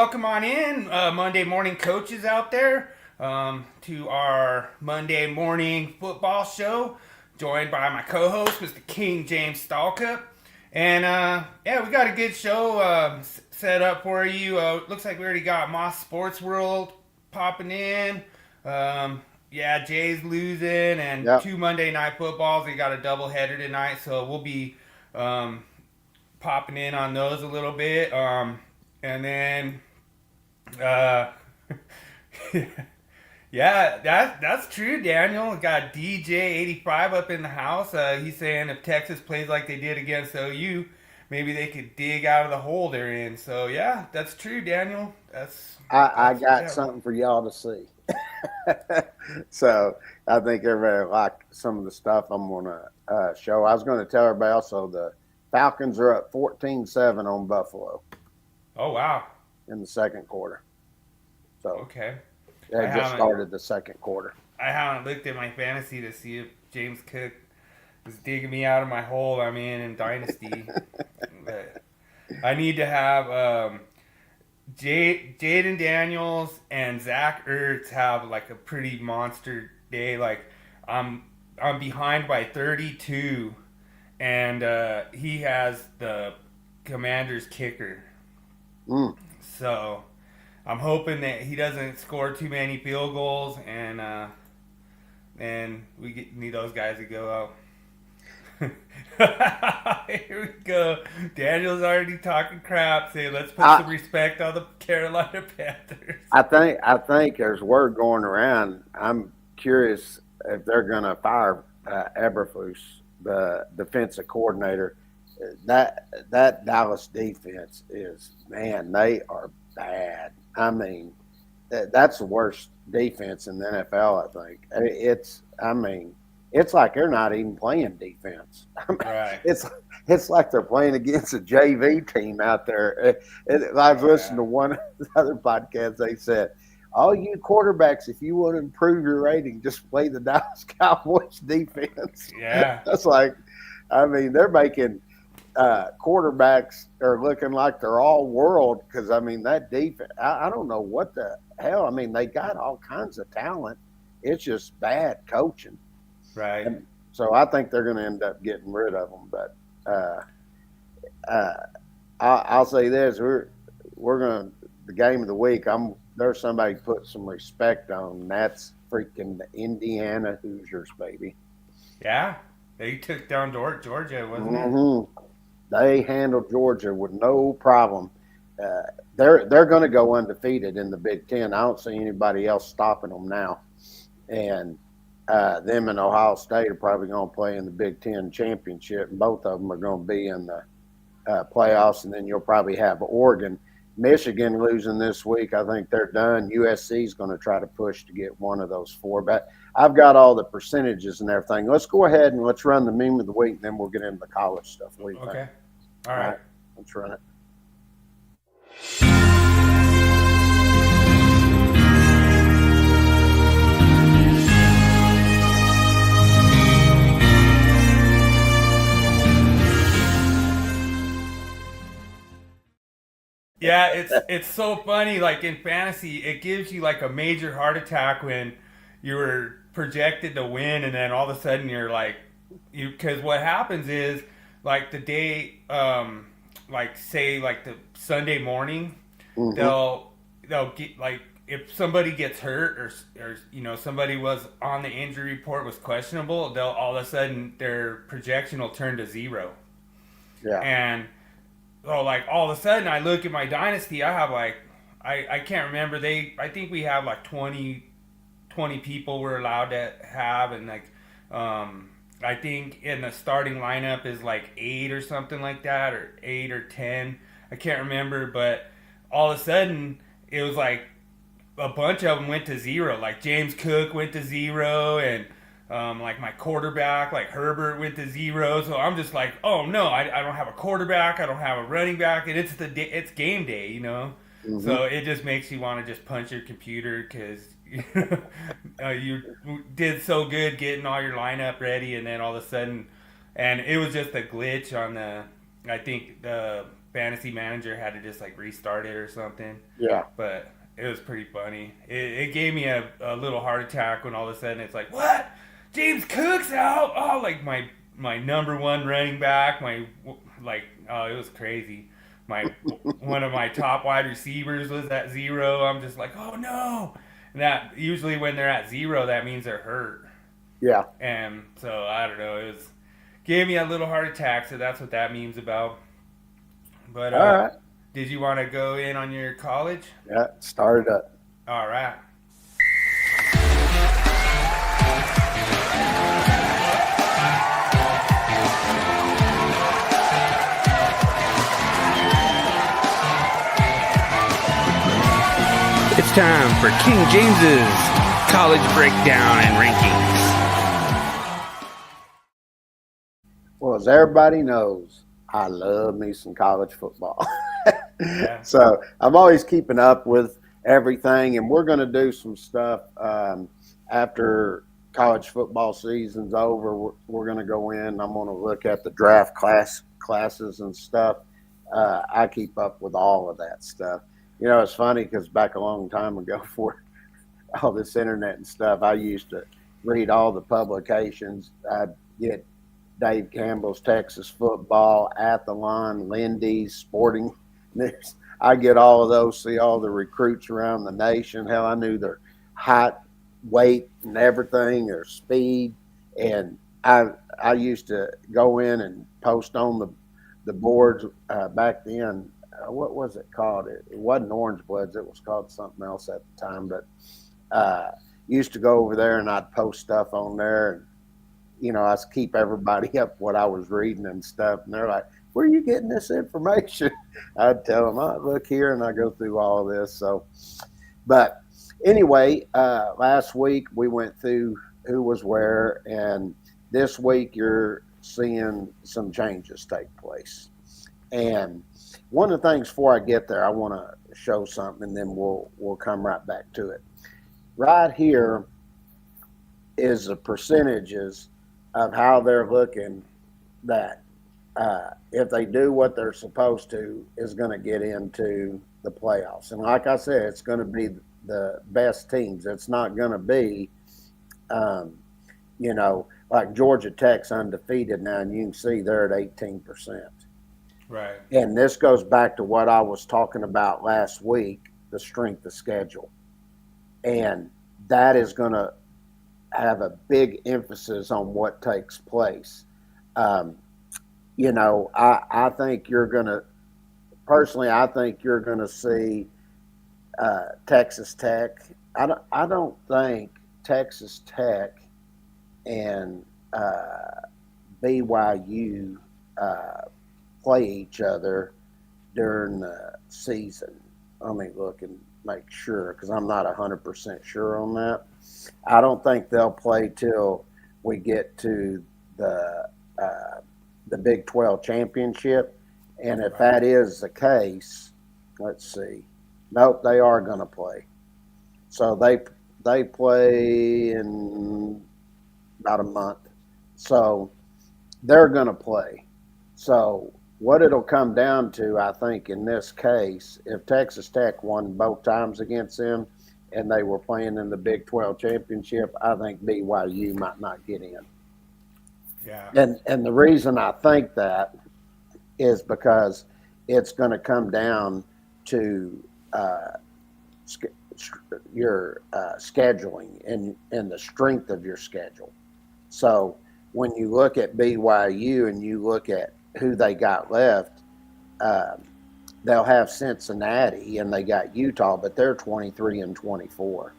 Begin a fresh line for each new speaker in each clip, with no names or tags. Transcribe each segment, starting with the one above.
welcome on in, Monday morning coaches out there, to our Monday morning football show, joined by my co-host, Mr. King James Stalkup. And we got a good show set up for you. Looks like we already got Moss Sports World popping in. Jay's losing, and
Yep.
two Monday night footballs. We got a doubleheader tonight, so we'll be popping in on those a little bit. And then, uh, yeah, that's true, Daniel. Got DJ85 up in the house. He's saying if Texas plays like they did against OU, maybe they could dig out of the hole they're in. So, yeah, that's true, Daniel.
I got
Yeah.
something for y'all to see. So I think everybody like some of the stuff I'm going to show. I was going to tell everybody also the Falcons are up 14-7 on Buffalo
Oh, wow.
in the second quarter. So
Okay.
they
I
just
haven't
started the second quarter.
I haven't looked at my fantasy to see if James Cook is digging me out of my hole I'm in Dynasty. But I need to have Jaden Daniels and Zach Ertz have like a pretty monster day. Like I'm behind by 32, and he has the Commanders kicker.
Mm.
So I'm hoping that he doesn't score too many field goals, and need those guys to go out. Here we go. Daniel's already talking crap, saying let's put some
I
respect on the Carolina Panthers.
I think there's word going around. I'm curious if they're going to fire Eberflus, the defensive coordinator. That Dallas defense is, man, they are bad. I mean, that's the worst defense in the NFL. I think it's like they're not even playing defense.
Right.
It's like they're playing against a JV team out there. I was
Oh
listening
yeah.
to one of the other podcasts. They said, "All you quarterbacks, if you want to improve your rating, just play the Dallas Cowboys defense."
Yeah.
That's like, I mean, they're making quarterbacks are looking like they're all world because I mean that defense. I don't know what the hell. I mean, they got all kinds of talent. It's just bad coaching,
Right.
and so I think they're going to end up getting rid of them. But uh, uh, I'll say this: we're going to the game of the week. There's somebody put some respect on. And that's freaking the Indiana Hoosiers, baby.
Yeah. They took down Georgia, wasn't it?
Hmm They handled Georgia with no problem. Uh, they're going to go undefeated in the Big Ten. I don't see anybody else stopping them now. And them and Ohio State are probably going to play in the Big Ten championship, and both of them are going to be in the playoffs. And then you'll probably have Oregon, Michigan losing this week. I think they're done. USC is going to try to push to get one of those four. But I've got all the percentages and everything. Let's go ahead and let's run the meme of the week, and then we'll get into the college stuff. What do you think?
Okay. All
All
right.
right, let's run it.
Yeah, it's so funny. Like in fantasy, it gives you like a major heart attack when you were projected to win, and then all of a sudden you're like, because what happens is like the day, like say like the Sunday morning,
Mm-hmm.
they'll get like if somebody gets hurt or somebody was on the injury report was questionable, they'll all of a sudden their projection will turn to zero.
Yeah.
And so like all of a sudden I look at my dynasty, I have like I can't remember, I think we have like 20 people we're allowed to have, and like I think in the starting lineup is like 8 or something like that, or 8 or 10, I can't remember. But all of a sudden it was like a bunch of them went to zero. Like James Cook went to zero, and like my quarterback, like Herbert, went to zero. So I'm just like, oh no, I don't have a quarterback, I don't have a running back, and it's game day.
Mm-hmm.
So it just makes you want to just punch your computer because you did so good getting all your lineup ready, and then all of a sudden, and it was just a glitch on the, I think fantasy manager had to just like restart it or something.
Yeah.
But it was pretty funny. It gave me a little heart attack when all of a sudden it's like, what? James Cook's out? Oh, like my number one running back, it was crazy. My one of my top wide receivers was at 0. I'm just like, oh no. And that usually when they're at 0, that means they're hurt.
Yeah.
And so I don't know. It was gave me a little heart attack. So that's what that means about. But
All right.
did you want to go in on your college?
Yeah. Started up.
All right. It's time for King James's college breakdown and rankings.
Well, as everybody knows, I love me some college football.
Yeah.
So I'm always keeping up with everything, and we're going to do some stuff after college football season's over. We're going to go in. I'm going to look at the draft classes and stuff. I keep up with all of that stuff. You know, it's funny because back a long time ago, before all this internet and stuff, I used to read all the publications. I'd get Dave Campbell's Texas Football, Athlon, Lindy's, Sporting News. I get all of those, see all the recruits around the nation. Hell, I knew their height, weight, and everything, their speed. And I used to go in and post on the boards back then. What was it called? It wasn't Orange Bloods. It was called something else at the time. But used to go over there and I'd post stuff on there. And, you know, I keep everybody up what I was reading and stuff. And they're like, where are you getting this information? I'd tell them, oh, look here. And I go through all of this. So, but anyway, last week we went through who was where. And this week you're seeing some changes take place. And one of the things before I get there, I want to show something, and then we'll come right back to it. Right here is the percentages of how they're looking that if they do what they're supposed to, is going to get into the playoffs. And like I said, it's going to be the best teams. It's not going to be, you know, like Georgia Tech's undefeated now, and you can see they're at 18%.
Right.
And this goes back to what I was talking about last week, the strength of schedule. And that is going to have a big emphasis on what takes place. You know, I think you're going to, personally, I think you're going to see Texas Tech. I don't think Texas Tech and BYU play each other during the season. Let me look and make sure, because I'm not 100% sure on that. I don't think they'll play till we get to the Big 12 championship. And if that is the case, let's see. Nope, they are going to play. So they play in about a month. So they're going to play. So what it'll come down to, I think, in this case, if Texas Tech won both times against them and they were playing in the Big 12 championship, I think BYU might not get in.
Yeah.
And the reason I think that is because it's going to come down to your scheduling and the strength of your schedule. So when you look at BYU and you look at who they got left, they'll have Cincinnati and they got Utah, but they're 23-24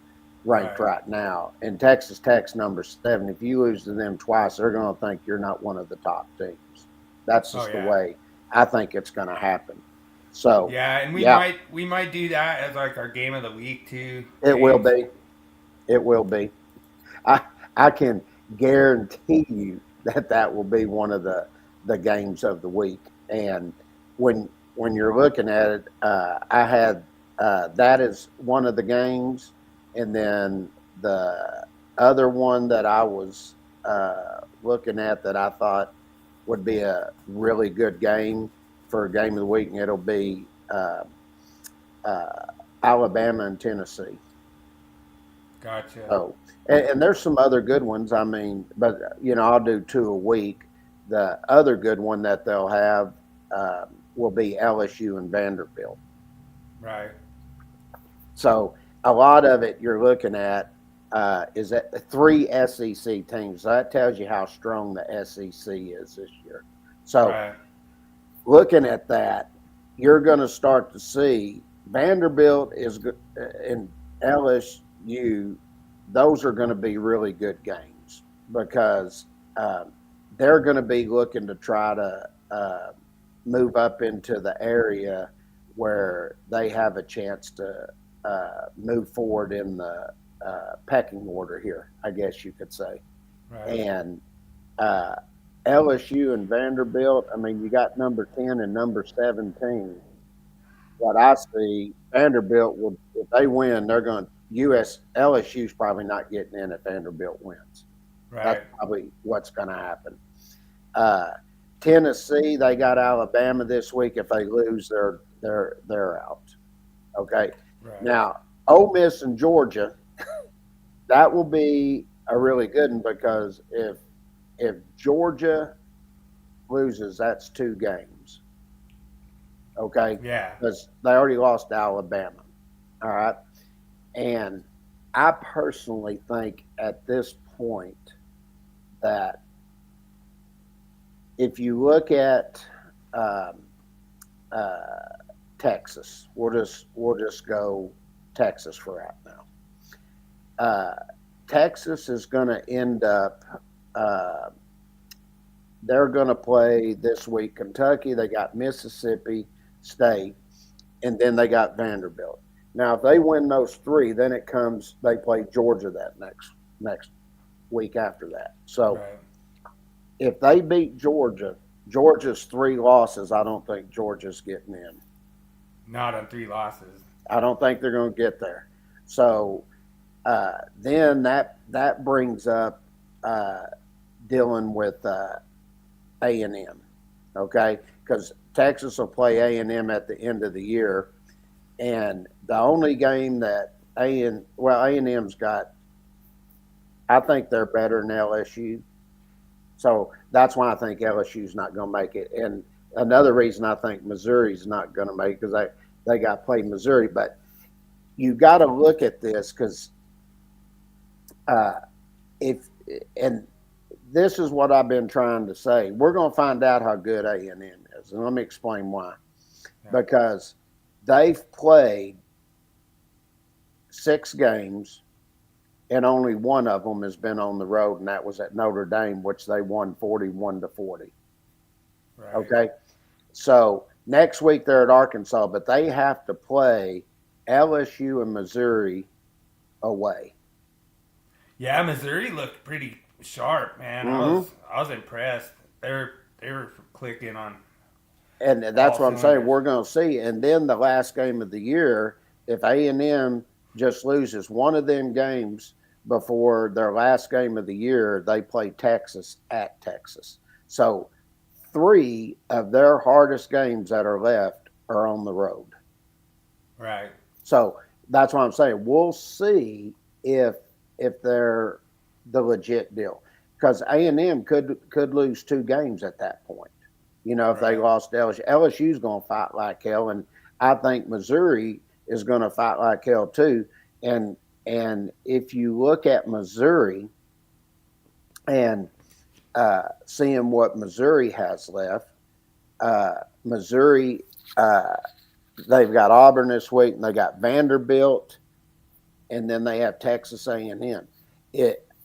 ranked right now. And Texas Tech's number 7. If you lose to them twice, they're going to think you're not one of the top teams. That's just the way I think it's going to happen. So
yeah, and we might do that as like our game of the week too.
It will be. It will be. I can guarantee you that will be one of the games of the week. And when you're looking at it, I had that is one of the games, and then the other one that I was looking at that I thought would be a really good game for a game of the week, and it'll be uh, Alabama and Tennessee.
Gotcha.
So, and there's some other good ones. I mean, but I'll do two a week. The other good one that they'll have will be LSU and Vanderbilt.
Right.
So a lot of it you're looking at is that three SEC teams. So that tells you how strong the SEC is this year. So
Right.
looking at that, you're going to start to see Vanderbilt and LSU. Those are going to be really good games because they're going to be looking to try to move up into the area where they have a chance to move forward in the pecking order here, I guess you could say.
Right.
And uh, LSU and Vanderbilt, I mean, you got number 10 and number 17. What I see, Vanderbilt will, if they win, they're going to, LSU's probably not getting in if Vanderbilt wins.
Right.
That's probably what's going to happen. Tennessee, they got Alabama this week. If they lose, they're out. Okay.
Right.
Now, Ole Miss and Georgia, that will be a really good one because if Georgia loses, that's 2 games. Okay.
Yeah.
Because they already lost to Alabama. All right. And I personally think at this point that if you look at Texas, we'll just go Texas for right now. Texas is going to end up. They're going to play this week Kentucky. They got Mississippi State, and then they got Vanderbilt. Now, if they win those 3, then they play Georgia that next week after that. So,
Right.
if they beat Georgia's 3 losses, I don't think Georgia's getting in.
Not on 3 losses.
I don't think they're going to get there. So then that brings up dealing with A&M, okay? Because Texas will play A&M at the end of the year, and the only game that A&M's got, I think they're better than LSU. So that's why I think LSU's not going to make it. And another reason I think Missouri's not going to make it because they got to play Missouri. But you got to look at this because and this is what I've been trying to say. We're going to find out how good A&M is, and let me explain why.
Yeah.
Because they've played 6 games. And only one of them has been on the road, and that was at Notre Dame, which they won 41-40.
Right.
Okay, so next week they're at Arkansas, but they have to play LSU and Missouri away.
Yeah, Missouri looked pretty sharp, man.
Mm-hmm.
I was impressed. They were clicking on.
And that's what I'm saying.
cylinders.
We're going to see. And then the last game of the year, if A&M just loses one of them games before their last game of the year, they play Texas at Texas. So 3 of their hardest games that are left are on the road.
Right.
So that's what I'm saying. We'll see if they're the legit deal, because A&M could lose 2 games at that point. If they lost to LSU, LSU's going to fight like hell, and I think Missouri is going to fight like hell too. And if you look at Missouri and seeing what Missouri has left, Missouri, they've got Auburn this week, and they got Vanderbilt, and then they have Texas A&M.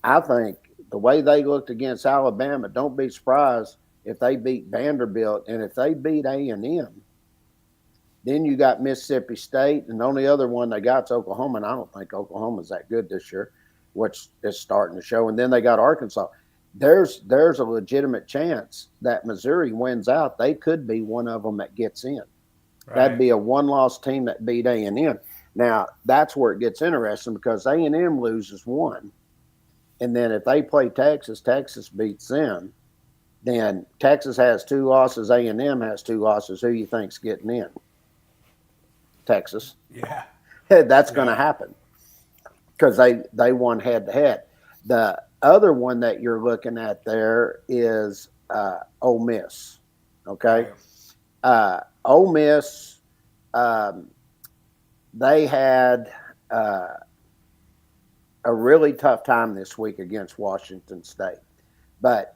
I think the way they looked against Alabama, don't be surprised if they beat Vanderbilt, and if they beat A&M, then you got Mississippi State, and the only other one they got is Oklahoma, and I don't think Oklahoma's that good this year, which is starting to show. And then they got Arkansas. There's a legitimate chance that Missouri wins out. They could be one of them that gets in.
Right.
That'd be a one-loss team that beat A&M. Now, that's where it gets interesting because A&M loses 1. And then if they play Texas, Texas beats them, Then Texas has 2 losses. A&M has 2 losses. Who you think's getting in? Texas.
Yeah.
That's going to
Yeah.
happen because they won head to head. The other one that you're looking at there is Ole Miss. Okay, Ole Miss. They had a really tough time this week against Washington State, but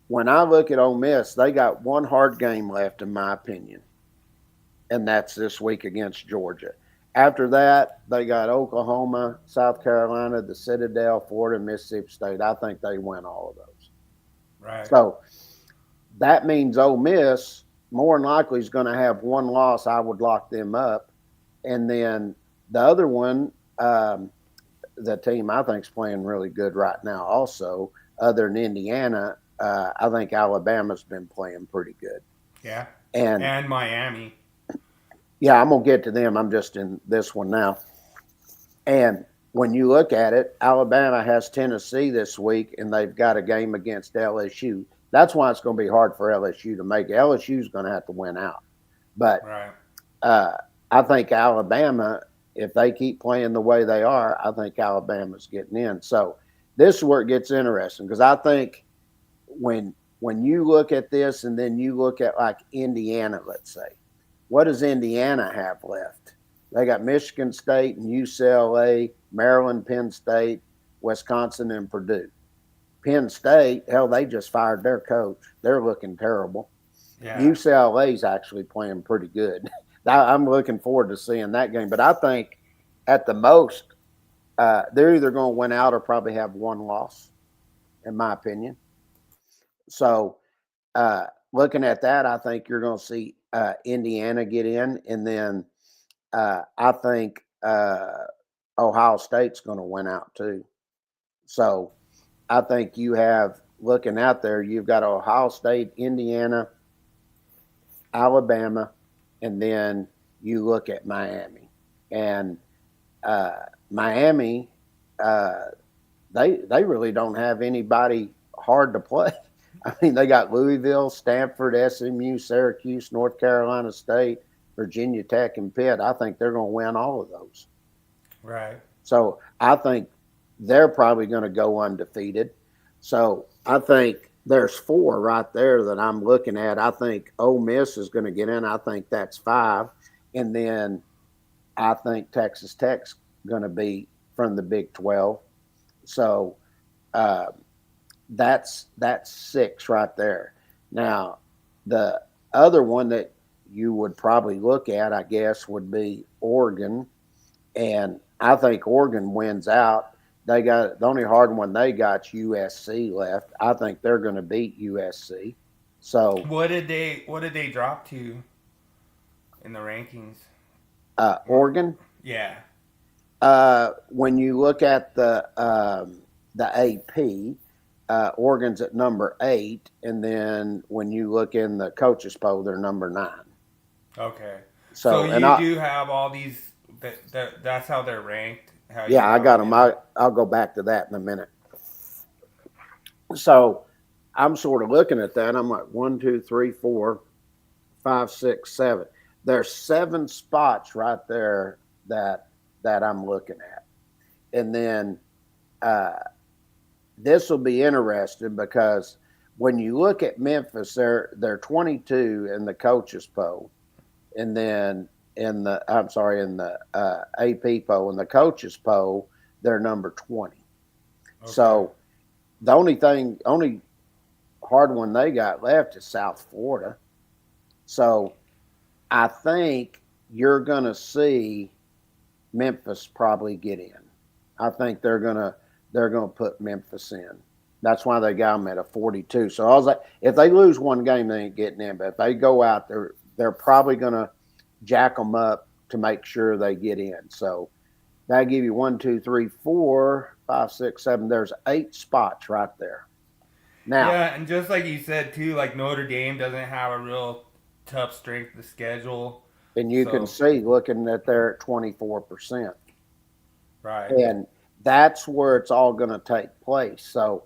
when I look at Ole Miss, they got one hard game left, in my opinion, and that's this week against Georgia. After that, they got Oklahoma, South Carolina, the Citadel, Florida, Mississippi State. I think they win all of those.
Right.
So that means Ole Miss more than likely is going to have one loss. I would lock them up. And then the other one, the team I think is playing really good right now also, other than Indiana, I think Alabama's been playing pretty good.
Yeah.
And
Miami.
yeah, I'm going to get to them. I'm just in this one now. And when you look at it, Alabama has Tennessee this week, and they've got a game against LSU. That's why it's going to be hard for LSU to make it. LSU's going to have to win out. But
Right.
I think Alabama, if they keep playing the way they are, I think Alabama's getting in. So this is where it gets interesting because I think when you look at this and then you look at like Indiana, let's say, what does Indiana have left? They got Michigan State and UCLA, Maryland, Penn State, Wisconsin, and Purdue. Penn State, hell, they just fired their coach. They're looking terrible.
Yeah.
UCLA's actually playing pretty good. I'm looking forward to seeing that game. But I think at the most, they're either going to win out or probably have one loss, in my opinion. So looking at that, I think you're going to see Indiana get in. And then I think Ohio State's going to win out too. So I think you have, looking out there, you've got Ohio State, Indiana, Alabama, and then you look at Miami. And Miami, they really don't have anybody hard to play. I mean, they got Louisville, Stanford, SMU, Syracuse, North Carolina State, Virginia Tech, and Pitt. I think they're going to win all of those.
Right.
So I think they're probably going to go undefeated. So I think there's 4 right there that I'm looking at. I think Ole Miss is going to get in. I think that's 5. And then I think Texas Tech's going to be from the Big 12. So that's 6 right there. Now, the other one that you would probably look at, I guess, would be Oregon. And I think Oregon wins out. They got the only hard one they got USC left. I think they're going to beat USC. So
what did they drop to in the rankings?
Oregon.
Yeah.
When you look at the AP, Oregon's at number 8, and then when you look in the coaches poll, they're number 9.
Okay.
So
you do have all these. That's how they're ranked.
Yeah, I got them. I'll go back to that in a minute. So I'm sort of looking at that. I'm like 1, 2, 3, 4, 5, 6, 7. There's 7 spots right there that I'm looking at, and then this will be interesting because when you look at Memphis, they're 22 in the coaches poll, and then in the AP poll and the coaches poll, they're number 20. Okay. So the only hard one they got left is South Florida. So I think you're going to see Memphis probably get in. I think they're going to put Memphis in. That's why they got them at a 42. So I was like, if they lose one game, they ain't getting in. But if they go out, they're probably going to jack them up to make sure they get in. So that'll give you 1, 2, 3, 4, 5, 6, 7. There's 8 spots right there. Now,
yeah, and just like you said too, like Notre Dame doesn't have a real tough strength of schedule.
And you can see, looking at they're at 24%.
Right.
And that's where it's all going to take place. So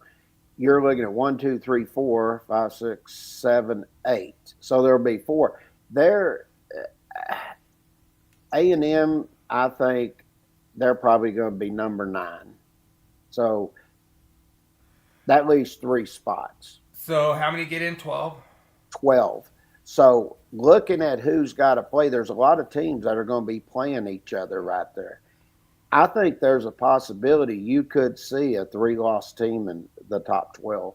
you're looking at 1, 2, 3, 4, 5, 6, 7, 8. So there'll be four. There, A&M, I think they're probably going to be number 9. So that leaves 3 spots.
So how many get in? 12.
12. So looking at who's got to play, there's a lot of teams that are going to be playing each other right there. I think there's a possibility you could see a 3-loss team in the top 12.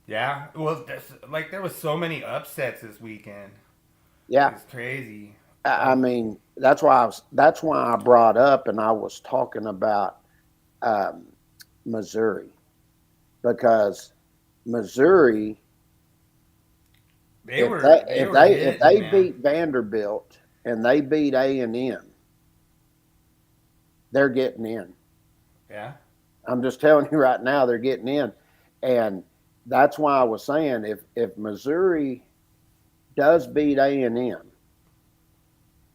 Yeah. Well, like there was so many upsets this weekend.
Yeah,
It's crazy.
I
Like,
mean that's why I brought up and I was talking about um, Missouri because Missouri,
they
if
were
they
they
if
were
they if
hitting,
they
man.
beat Vanderbilt and they beat A&M, they're getting in.
Yeah.
I'm just telling you right now, they're getting in, and that's why I was saying if Missouri does beat A&M,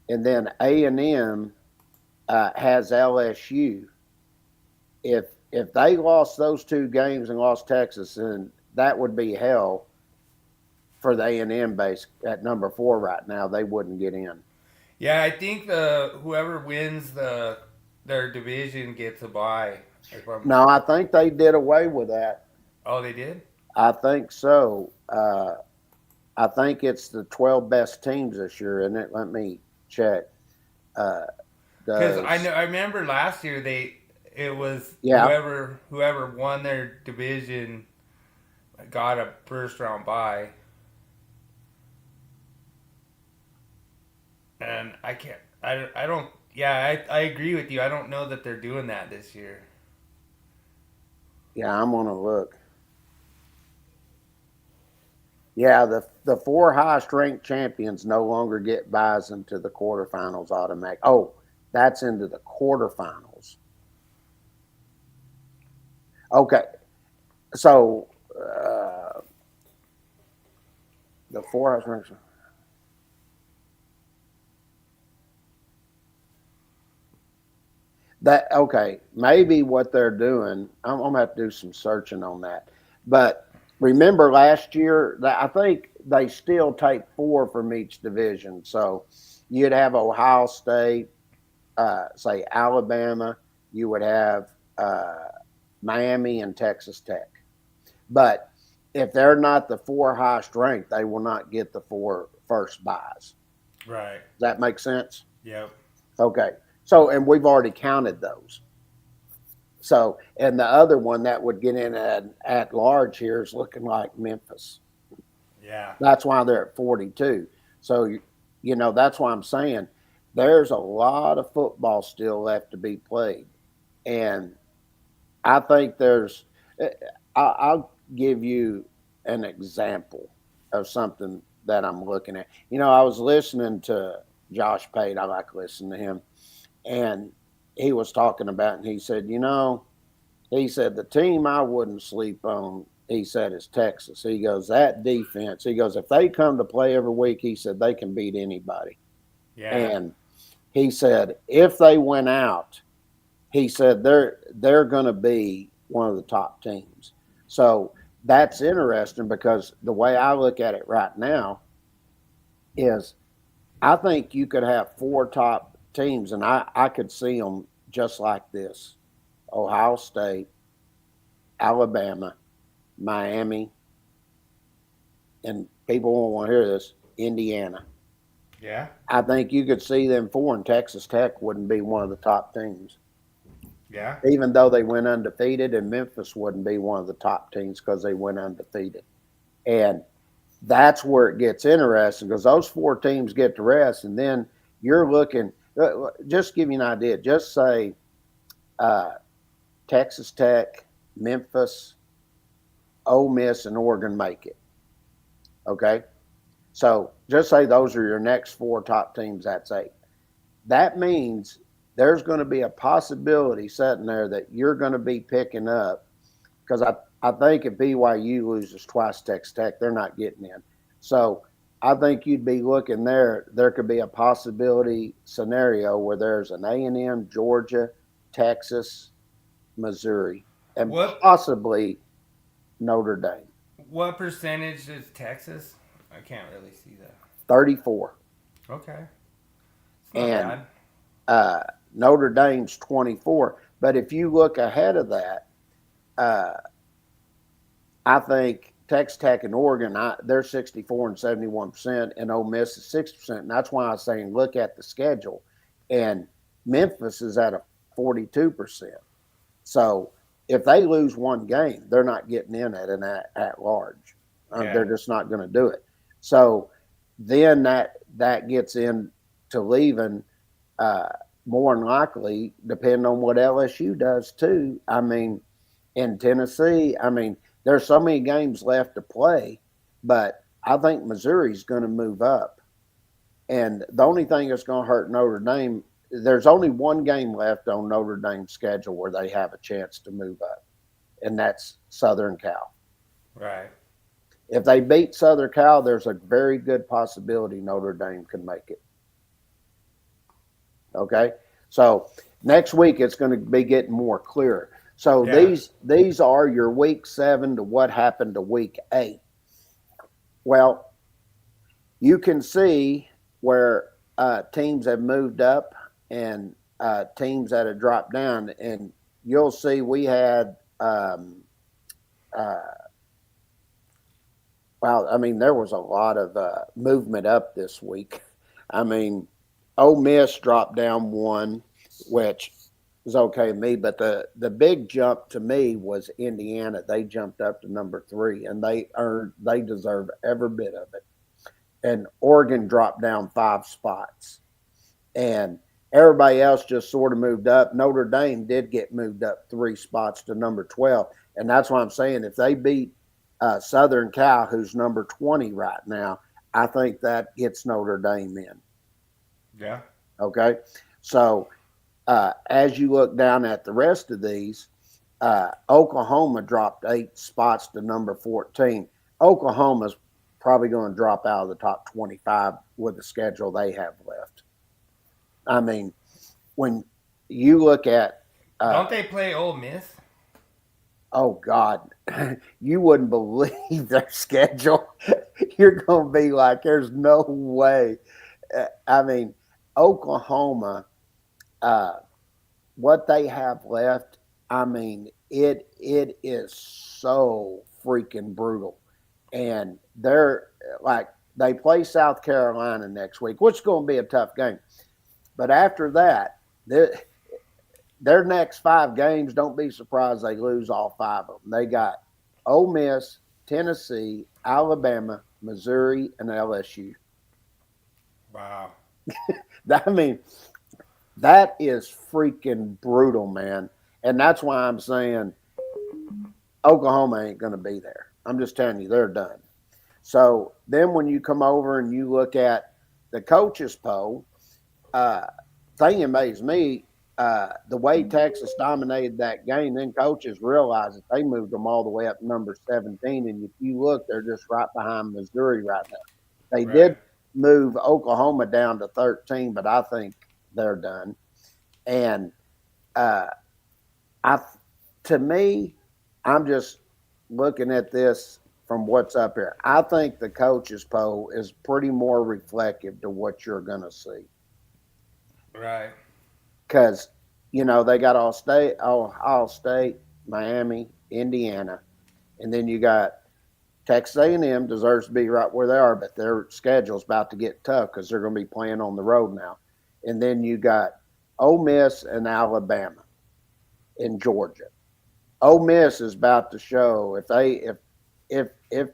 and then A&M has LSU, if they lost those 2 games and lost Texas, then that would be hell for the A&M base at number 4 right now. They wouldn't get in.
Yeah, I think the whoever wins their division gets a bye. If I'm,
No, I think they did away with that.
oh, they did.
I think so. I think it's the 12 best teams this year, isn't it? Let me check. Uh,
Because
does
I remember last year it was
Yeah,
whoever won their division got a first round bye, and I don't yeah I agree with you. I don't know that they're doing that this year.
yeah, I'm gonna look. Yeah, the 4 highest ranked champions no longer get buys into the quarterfinals automatic. Oh, that's into the quarterfinals. Okay, so the 4 highest ranked. That okay, maybe what they're doing. I'm gonna have to do some searching on that. But remember last year, I think they still take 4 from each division. So you'd have Ohio State, say Alabama, you would have Miami and Texas Tech. But if they're not the 4 highest ranked, they will not get the 4 first buys.
Right.
Does that make sense?
Yep.
Okay. So, and we've already counted those. So, and the other one that would get in at large here is looking like Memphis.
Yeah.
That's why they're at 42. So, that's why I'm saying there's a lot of football still left to be played. And I think I'll give you an example of something that I'm looking at. I was listening to Josh Pate. I like listening to him. And he was talking about, and he said, he said, the team I wouldn't sleep on, he said, is Texas. He goes, that defense, he goes, if they come to play every week, he said, they can beat anybody.
Yeah.
And he said, if they went out, he said, they're going to be one of the top teams. So that's interesting because the way I look at it right now is I think you could have 4 top teams, and I could see them just like this: Ohio State, Alabama, Miami, and people won't want to hear this, Indiana.
Yeah.
I think you could see them 4, and Texas Tech wouldn't be one of the top teams,
Yeah.
even though they went undefeated, and Memphis wouldn't be one of the top teams because they went undefeated. And that's where it gets interesting because those 4 teams get to rest, and then you're looking. Just give you an idea. Just say uh, Texas Tech, Memphis, Ole Miss, and Oregon make it. Okay, so just say those are your next 4 top teams. That's 8. That means there's going to be a possibility sitting there that you're going to be picking up because I think if BYU loses twice Texas Tech, they're not getting in. So I think you'd be looking there. There could be a possibility scenario where there's an A&M, Georgia, Texas, Missouri, and
What
possibly Notre Dame.
what percentage is Texas? I can't really see that.
34.
Okay, it's not
And
bad.
uh, Notre Dame's 24. But if you look ahead of that, uh, I think Texas Tech and Oregon, they're 64 and 71%, and Ole Miss is 60%. And that's why I was saying look at the schedule. And Memphis is at a 42%. So if they lose one game, they're not getting in at large.
Yeah,
They're just not going to do it. So then that gets into leaving uh, more than likely, depending on what LSU does too. I mean, in Tennessee, I mean, there's so many games left to play, but I think Missouri's going to move up. And the only thing that's going to hurt Notre Dame, there's only one game left on Notre Dame's schedule where they have a chance to move up, and that's Southern Cal.
right.
If they beat Southern Cal, there's a very good possibility Notre Dame can make it. Okay, so next week it's going to be getting more clear. So
Yeah,
these are your week 7 to what happened to week 8. Well, you can see where teams have moved up and teams that have dropped down, and you'll see we had. Uh, well, I mean, there was a lot of movement up this week. I mean, Ole Miss dropped down one, which is okay with me. But the big jump to me was Indiana. They jumped up to number 3, and they deserve every bit of it. And Oregon dropped down 5 spots, and everybody else just sort of moved up. Notre Dame did get moved up 3 spots to number 12, and that's what I'm saying. If they beat Southern Cal, who's number 20 right now, I think that gets Notre Dame in.
yeah.
Okay, so as you look down at the rest of these, Oklahoma dropped 8 spots to number 14. Oklahoma's probably going to drop out of the top 25 with the schedule they have left. I mean, when you look at,
Don't they play Ole Miss?
oh God, you wouldn't believe their schedule. You're going to be like, there's no way. I mean, Oklahoma, uh, what they have left, I mean, it is so freaking brutal. And they're like, they play South Carolina next week, which is going to be a tough game. But after that, their next 5 games, don't be surprised they lose all 5 of them. They got Ole Miss, Tennessee, Alabama, Missouri, and LSU.
Wow.
I mean, that is freaking brutal, man. And that's why I'm saying Oklahoma ain't going to be there. I'm just telling you, they're done. So then when you come over and you look at the coaches poll, uh, thing amazed me, the way Texas dominated that game, then coaches realized that they moved them all the way up to number 17. And if you look, they're just right behind Missouri right now. They
Right.
did move Oklahoma down to 13, but I think they're done. And uh, I, to me, I'm just looking at this from what's up here. I think the coaches poll is pretty more reflective to what you're going to see
Right.
because they got All State, Miami, Indiana, and then you got Texas A&M deserves to be right where they are, but their schedule's about to get tough because they're going to be playing on the road now. And then you got Ole Miss and Alabama and Georgia. Ole Miss is about to show if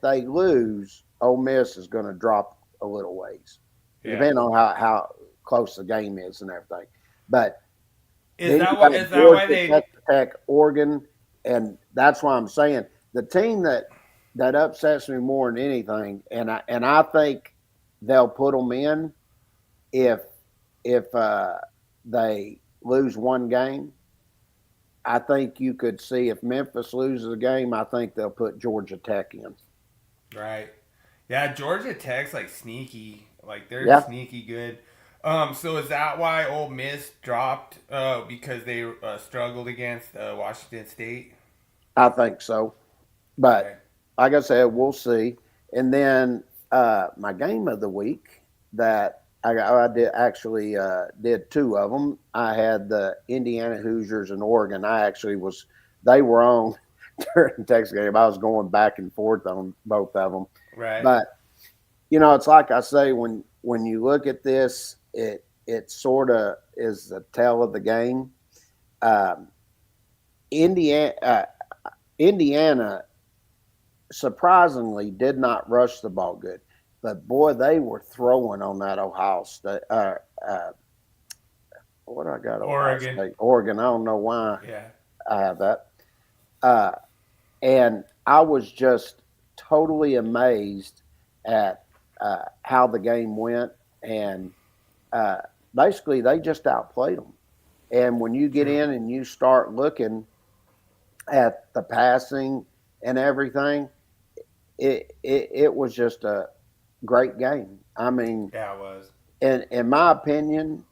they lose, Ole Miss is going to drop a little ways,
Yeah.
depending on how close the game is and everything. But
Is
then you
that why?
got
Is that why
Georgia,
they?
Texas Tech, Oregon, and that's why I'm saying the team that upsets me more than anything, and I think they'll put them in if if they lose one game. I think you could see if Memphis loses a game, I think they'll put Georgia Tech in.
Right. Yeah, Georgia Tech's like sneaky. Like they're
Yeah,
sneaky good. So is that why Ole Miss dropped? Because they struggled against Washington State.
I think so. But
Okay.
like I said, we'll see. And then my game of the week that I did actually did two of them. I had the Indiana Hoosiers and Oregon. They were on during the Texas game. I was going back and forth on both of them.
Right.
But it's like I say, when you look at this, it sort of is the tell of the game. Um, Indiana surprisingly did not rush the ball good, but boy, they were throwing on that Ohio State. Uh, what I got Ohio
Oregon.
State, Oregon. I don't know why
Yeah.
I have that. Uh, and I was just totally amazed at how the game went, and uh, basically they just outplayed them. And when you get
True.
in and you start looking at the passing and everything, it was just a great game. I mean,
Yeah, it was.
in my opinion,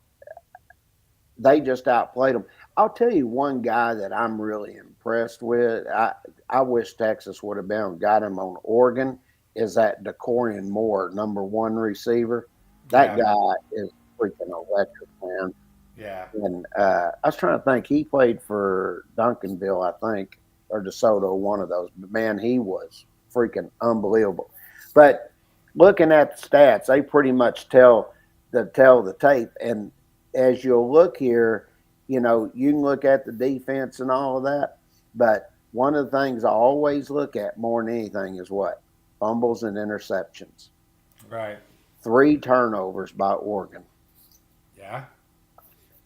they just outplayed them. I'll tell you one guy that I'm really impressed with. I wish Texas would have been got him on Oregon. Is that Decorian Moore, number one receiver? That
Yeah.
guy is freaking electric, man.
Yeah.
And I was trying to think. He played for Duncanville, I think, or DeSoto, one of those. But man, he was freaking unbelievable. But looking at the stats, they pretty much tell the tape. And as you'll look here, you can look at the defense and all of that. But one of the things I always look at more than anything is what? Fumbles and interceptions.
Right.
3 turnovers by Oregon.
Yeah.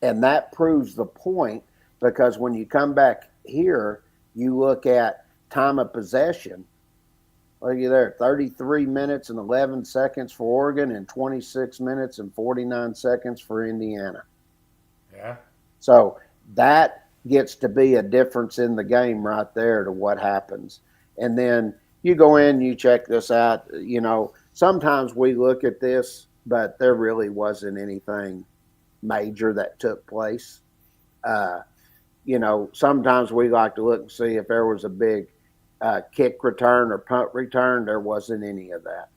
And that proves the point because when you come back here, you look at time of possession. Look at there, 33 minutes and 11 seconds for Oregon and 26 minutes and 49 seconds for Indiana.
Yeah.
So that gets to be a difference in the game right there to what happens. And then you go in, you check this out. Sometimes we look at this, but there really wasn't anything major that took place. Uh, sometimes we like to look and see if there was a big kick return or punt return. There wasn't any of that.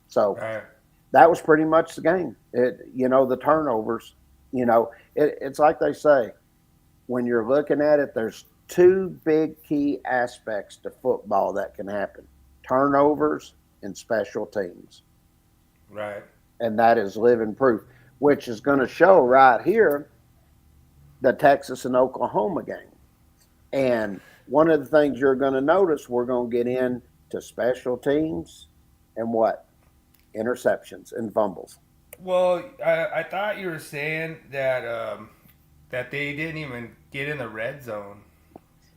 So
Right.
that was pretty much the game. The turnovers, it's like they say, when you're looking at it, there's two big key aspects to football that can happen: turnovers and special teams.
Right.
And that is living proof, which is going to show right here the Texas and Oklahoma game. And one of the things you're going to notice, we're going to get into special teams and what? Interceptions and fumbles.
Well, I thought you were saying that that they didn't even get in the red zone.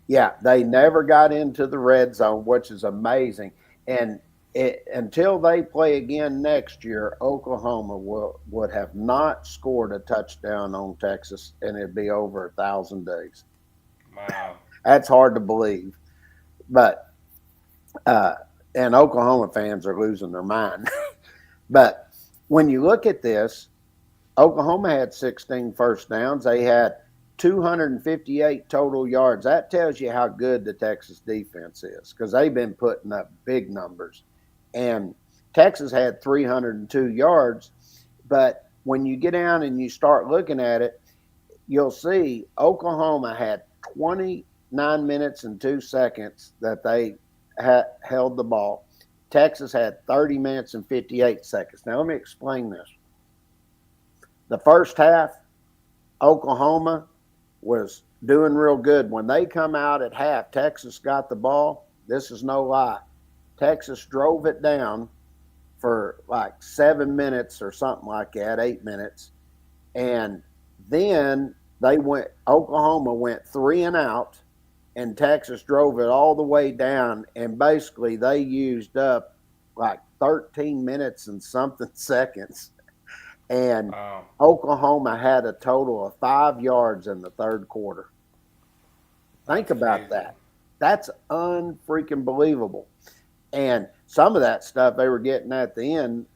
Yeah, they never got into the red zone, which is amazing. And until they play again next year, Oklahoma would have not scored a touchdown on Texas, and it'd be over 1,000 days.
Wow.
That's hard to believe, but uh, and Oklahoma fans are losing their mind. But when you look at this, Oklahoma had 16 first downs. They had 258 total yards. That tells you how good the Texas defense is because they've been putting up big numbers. And Texas had 302 yards. But when you get down and you start looking at it, you'll see Oklahoma had 29 minutes and 2 seconds that they held the ball. Texas had 30 minutes and 58 seconds. Now, let me explain this. The first half, Oklahoma was doing real good. When they come out at half, Texas got the ball. This is no lie. Texas drove it down for like 7 minutes or something like that, 8 minutes. And then Oklahoma went 3 and out, and Texas drove it all the way down. And basically, they used up like 13 minutes and something seconds. And
Wow.
Oklahoma had a total of 5 yards in the third quarter. Think
That's
about
crazy.
that. That's unfreaking believable. And some of that stuff they were getting at the end,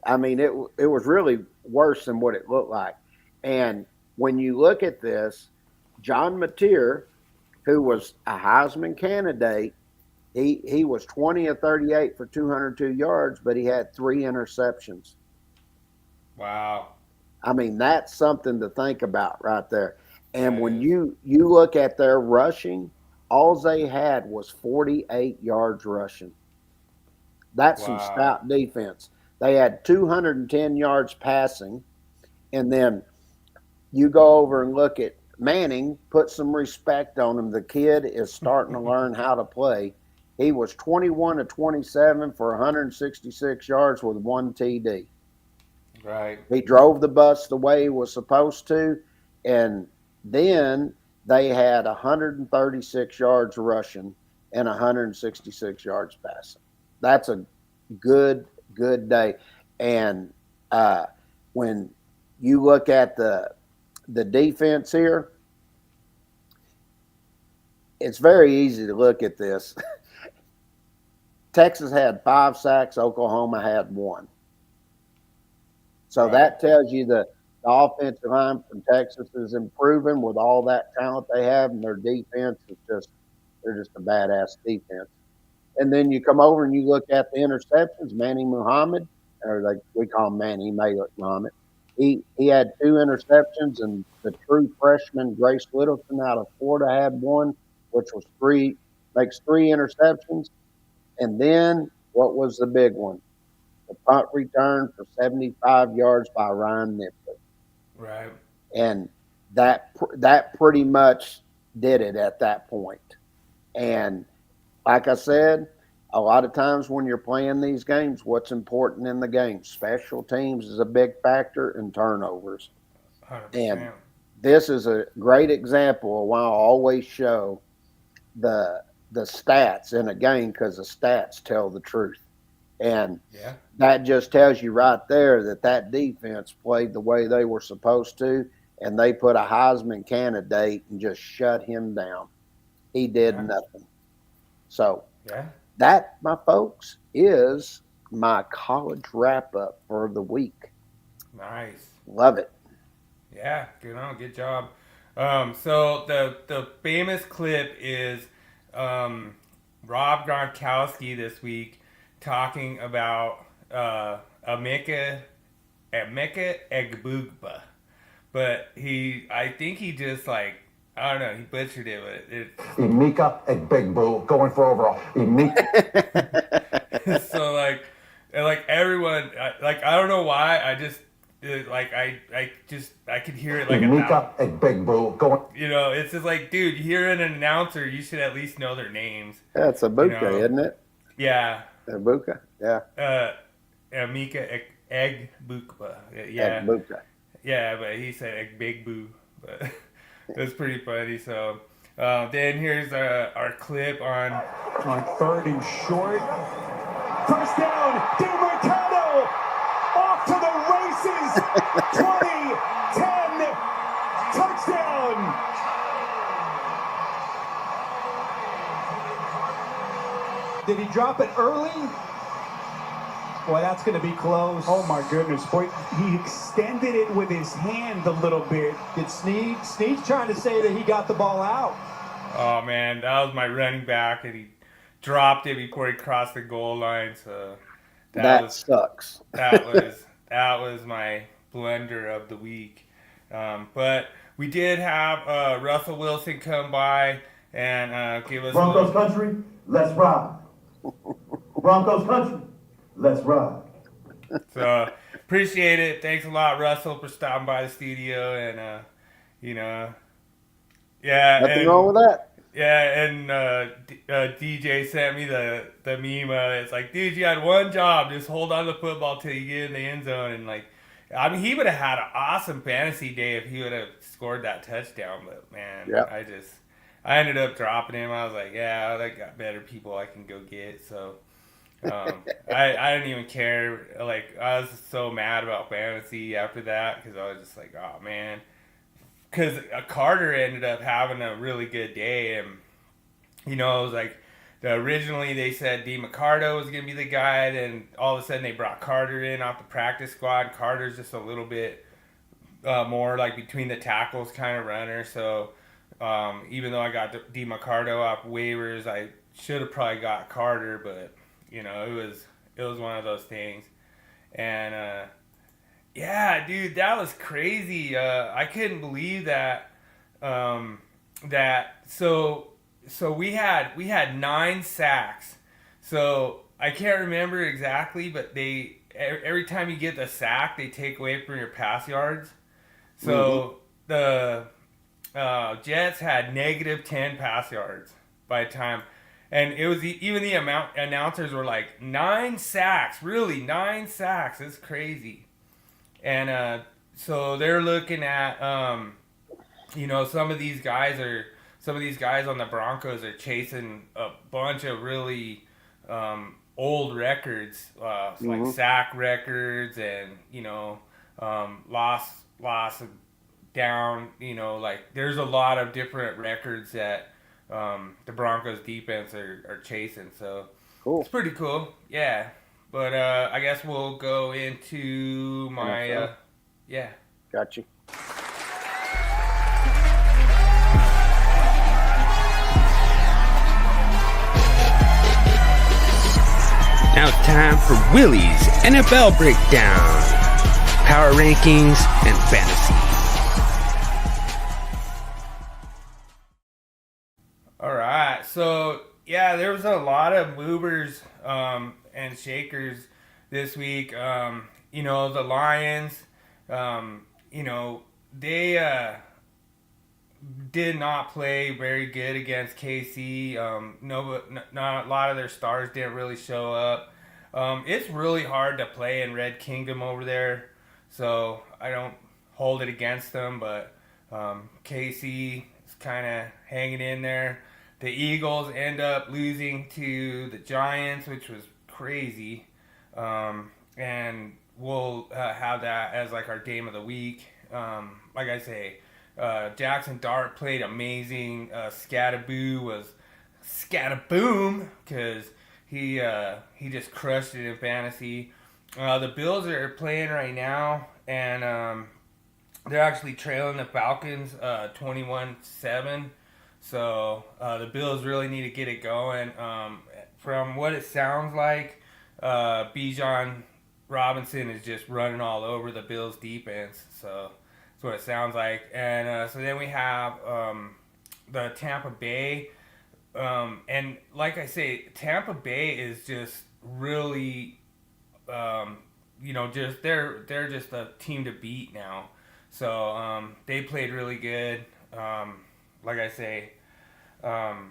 I mean, it was really worse than what it looked like. And when you look at this, John Mateer, who was a Heisman candidate. He was 20 of 38 for 202 yards, but he had 3 interceptions.
Wow.
I mean, that's something to think about right there. And
That
when
is.
you look at their rushing, all they had was 48 yards rushing. That's some
Wow.
stout defense. They had 210 yards passing, and then you go over and look at Manning, put some respect on him. The kid is starting to learn how to play. He was 21 to 27 for 166 yards with 1 TD.
Right.
He drove the bus the way he was supposed to, and then they had 136 yards rushing and 166 yards passing. That's a good day. And when you look at the defense here, it's very easy to look at this. Texas had 5 sacks. Oklahoma had 1. So
Right.
that tells you the offensive line from Texas is improving with all that talent they have, and their defense is they're just a badass defense. And then you come over and you look at the interceptions. Manny Muhammad, or like we call him Manny, he may look Muhammad. He had 2 interceptions, and the true freshman Grace Littleton out of Florida had 1, which was makes 3 interceptions. And then what was the big one? The punt return for 75 yards by Ryan Nipley.
Right.
And that pretty much did it at that point. And like I said, a lot of times when you're playing these games, what's important in the game? Special teams is a big factor, and turnovers. And
100%.
this is a great example of why I always show the stats in a game, because the stats tell the truth. And
Yeah.
that just tells you right there that defense played the way they were supposed to, and they put a Heisman candidate and just shut him down. He did
Yeah.
nothing. So
Yeah.
that, my folks, is my college wrap up for the week.
Nice.
Love it.
Yeah. Good on. Good job. So the famous clip is Rob Gronkowski this week talking about Emeka Egbugba, but I think he just like, I don't know, he butchered it, but
Emeka Egbegbo going for overall.
so like everyone, like I don't know why, I just like I could hear it like
Emeka Egbegbo going.
it's just like, dude, you hear an announcer, you should at least know their names.
That's a Buka, isn't it?
Yeah.
A Buka, yeah.
Emeka Egbugba. Yeah.
Buka.
Yeah, but he said Big Boo, but that's pretty funny. So then here's our clip on
3rd and short. First down, DeMarcado off to the races. 20-10 touchdown. Did he drop it early? Boy, that's going to be close. Oh, my goodness. Boy, he extended it with his hand a little bit. Did Snead's trying to say that he got the ball out.
Oh, man, that was my running back, and he dropped it before he crossed the goal line. So
that sucks.
that was my blunder of the week. But we did have Russell Wilson come by and give us
Broncos country, let's ride. Broncos country, let's ride.
So appreciate it. Thanks a lot, Russell, for stopping by the studio, and yeah,
Nothing wrong with that.
Yeah, and DJ sent me the meme. It's like, dude, you had one job, just hold on to the football till you get in the end zone, and like, I mean, he would have had an awesome fantasy day if he would have scored that touchdown. But man,
Yep.
I ended up dropping him. I was like, yeah, I got better people I can go get. So I didn't even care. Like, I was so mad about fantasy after that because I was just like, oh man. Because Carter ended up having a really good day, and it was like originally they said DeMarcado was gonna be the guy, then all of a sudden they brought Carter in off the practice squad. Carter's just a little bit more like between the tackles kind of runner, so Even though I got DeMarcado off waivers, I should have probably got Carter, but it was one of those things. And yeah, dude, that was crazy. I couldn't believe that. So we had 9 sacks. So I can't remember exactly, but every time you get the sack, they take away from your pass yards. So the Jets had negative 10 pass yards by the time, and it was even the announcers were like 9 sacks, really 9 sacks. It's crazy, and so they're looking at some of these guys on the Broncos are chasing a bunch of really old records, like sack records and loss down. Like there's a lot of different records that the Broncos defense are chasing. So
Cool.
it's pretty cool. Yeah. But I guess we'll go into my yeah.
Got you.
Now it's time for Willie's NFL Breakdown, Power Rankings, and Fantasy.
All right. So, yeah, there was a lot of movers and shakers this week. The Lions, they did not play very good against KC. Not a lot of their stars didn't really show up. It's really hard to play in Red Kingdom over there, so I don't hold it against them. But KC is kind of hanging in there. The Eagles end up losing to the Giants, which was crazy, and we'll have that as like our game of the week. Like I say. Jackson Dart played amazing. Scattaboo was scataboom because he just crushed it in fantasy. The Bills are playing right now, and they're actually trailing the Falcons 21-7. So the Bills really need to get it going. From what it sounds like, Bijan Robinson is just running all over the Bills defense. So that's what it sounds like. And so then we have the Tampa Bay. And like I say, Tampa Bay is just really, just they're just a team to beat now. So they played really good. Like I say, and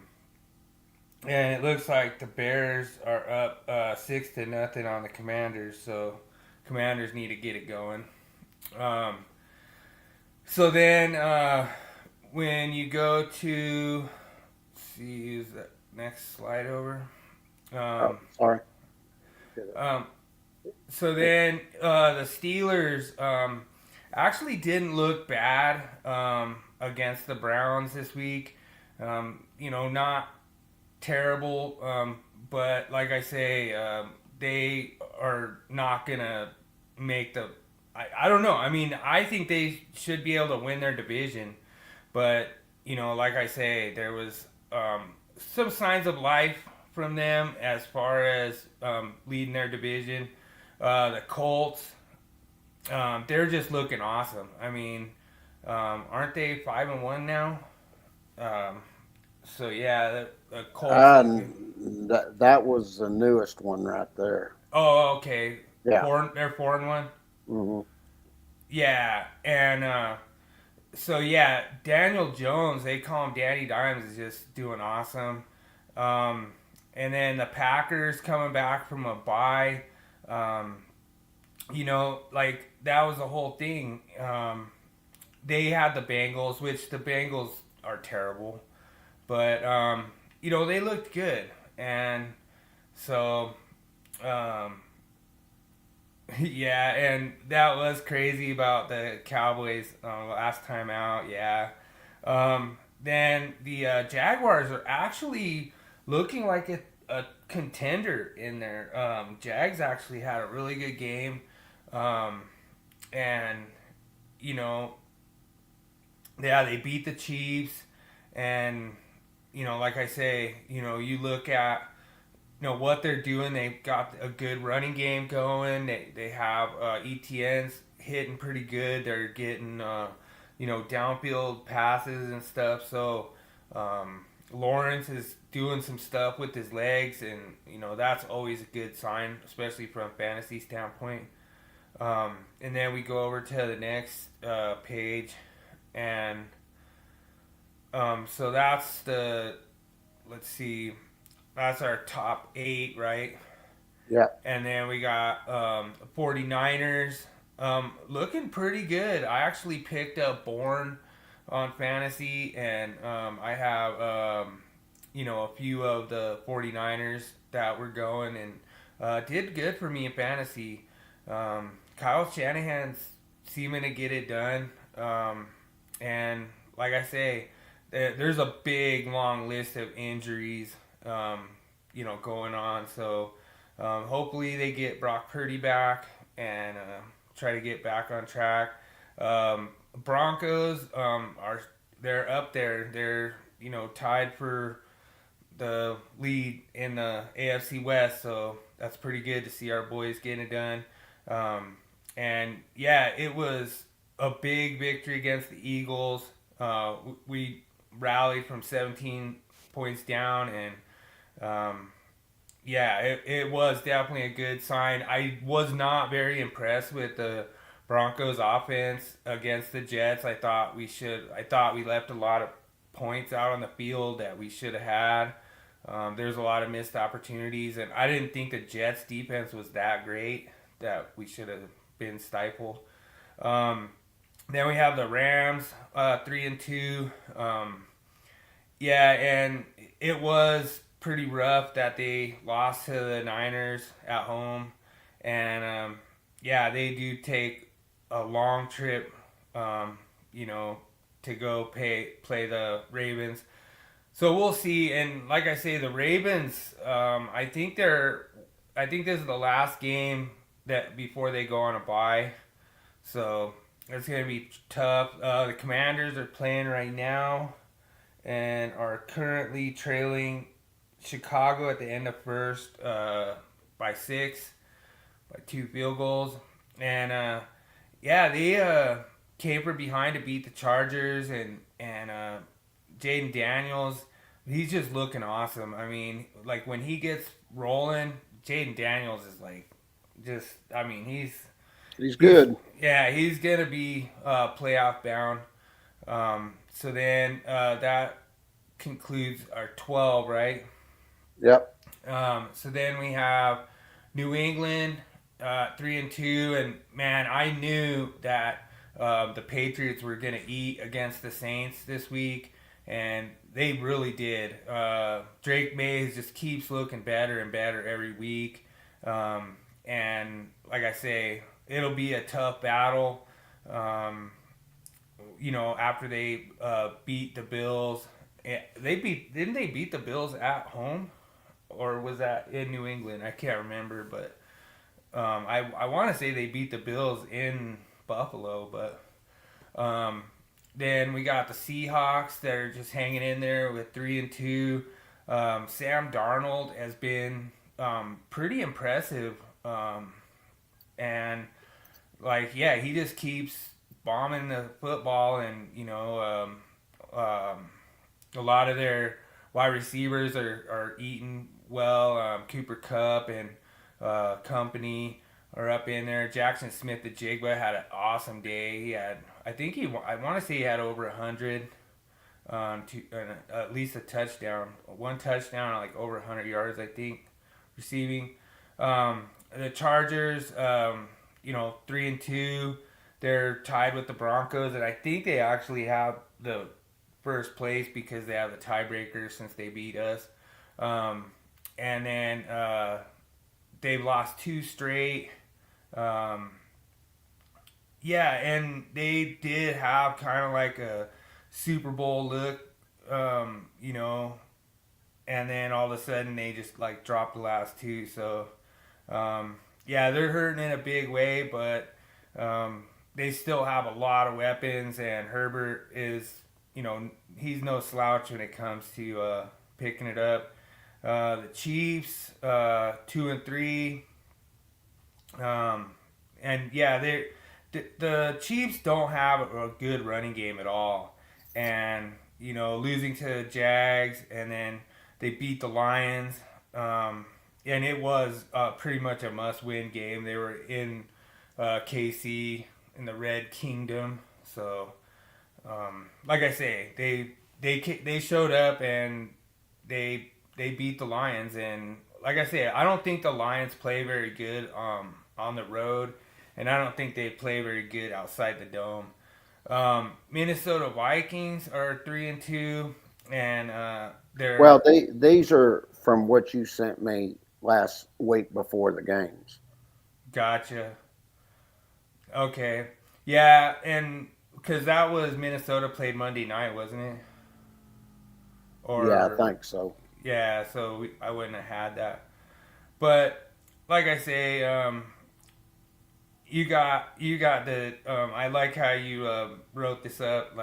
it looks like the Bears are up 6-0 on the Commanders. So Commanders need to get it going. So then, when you go to, let's see, use that next slide over.
Sorry.
So then, the Steelers actually didn't look bad against the Browns this week. Not terrible, but like I say, they are not gonna make the. I don't know. I mean, I think they should be able to win their division. But, like I say, there was some signs of life from them as far as leading their division. The Colts, they're just looking awesome. I mean, aren't they 5-1 now? So, yeah, the Colts.
That was the newest one right there.
Oh, okay.
Yeah.
They're 4-1?
Mm-hmm.
Yeah, and so yeah, Daniel Jones, they call him Danny Dimes, is just doing awesome. And then the Packers coming back from a bye, like that was the whole thing. They had the Bengals, which the Bengals are terrible, but they looked good, and so. Yeah, and that was crazy about the Cowboys last time out. Yeah. Then the Jaguars are actually looking like a contender in there. Jags actually had a really good game. And, yeah, they beat the Chiefs. And, like I say, you look at, what they're doing. They've got a good running game going. They have ETNs hitting pretty good. They're getting, downfield passes and stuff. So, Lawrence is doing some stuff with his legs, and that's always a good sign, especially from a fantasy standpoint. And then we go over to the next page, and so that's let's see, that's our top 8, right?
Yeah.
And then we got 49ers looking pretty good. I actually picked up Bourne on fantasy, and I have a few of the 49ers that were going, and did good for me in fantasy. Kyle Shanahan's seeming to get it done, and like I say, there's a big long list of injuries going on, so hopefully they get Brock Purdy back and try to get back on track. Broncos they're up there. They're tied for the lead in the AFC West, so that's pretty good to see our boys getting it done. And yeah, it was a big victory against the Eagles. We rallied from 17 points down, and yeah, it was definitely a good sign. I was not very impressed with the Broncos offense against the Jets. I thought we left a lot of points out on the field that we should have had. There's a lot of missed opportunities, and I didn't think the Jets defense was that great that we should have been stifled. Then we have the Rams, 3-2. Yeah, and it was pretty rough that they lost to the Niners at home, and yeah, they do take a long trip, to go play the Ravens. So we'll see. And like I say, the Ravens, I think this is the last game that before they go on a bye. So it's gonna be tough. The Commanders are playing right now, and are currently trailing Chicago at the end of first by 6, by 2 field goals. And yeah, they came from behind to beat the Chargers, and Jaden Daniels, he's just looking awesome. I mean, like when he gets rolling, Jaden Daniels is like,
He's good.
he's gonna be playoff bound. So then that concludes our 12, right?
Yep.
So then we have New England 3-2, and man, I knew that the Patriots were gonna eat against the Saints this week, and they really did. Drake Mays just keeps looking better and better every week, and like I say, it'll be a tough battle. After they beat the Bills, didn't they beat the Bills at home, or was that in New England? I can't remember, but I want to say they beat the Bills in Buffalo, but then we got the Seahawks that are just hanging in there with 3-2. Sam Darnold has been pretty impressive, and like he just keeps bombing the football, and a lot of their wide receivers are eating well. Cooper Kupp and company are up in there. Jackson Smith the Jigba had an awesome day. He had, I want to say he had over 100, at least a touchdown, one touchdown, like over 100 yards, I think, receiving. The Chargers, 3-2. They're tied with the Broncos, and I think they actually have the first place because they have the tiebreaker since they beat us. And then they've lost 2 straight. And they did have kind of like a Super Bowl look, and then all of a sudden they just like dropped the last 2. So, they're hurting in a big way, but they still have a lot of weapons, and Herbert is, he's no slouch when it comes to picking it up. The Chiefs, 2-3. And yeah, the Chiefs don't have a good running game at all. And, losing to the Jags, and then they beat the Lions. And it was pretty much a must-win game. They were in KC in the Red Kingdom. So, like I say, they showed up and they beat the Lions. And like I say, I don't think the Lions play very good on the road, and I don't think they play very good outside the dome. Minnesota Vikings are 3-2, and they're
Well, these are from what you sent me last week before the games.
Gotcha. Okay, yeah, and because that was Minnesota played Monday night, wasn't it? Or
Yeah, I think so.
yeah, so I wouldn't have had that. But like I say, you got the. I like how you wrote this up,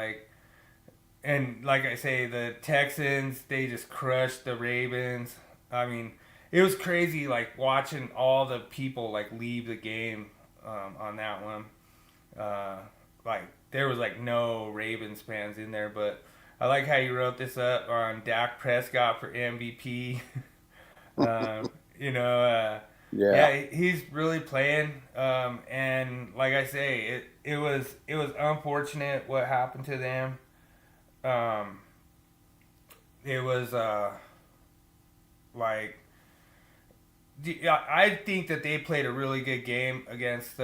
and like I say, the Texans, they just crushed the Ravens. I mean, it was crazy, like watching all the people like leave the game on that one. Like there was like no Ravens fans in there, but I like how you wrote this up on Dak Prescott for MVP. You know,
Yeah.
yeah, he's really playing. And like I say, it was unfortunate what happened to them. It was like yeah, I think that they played a really good game against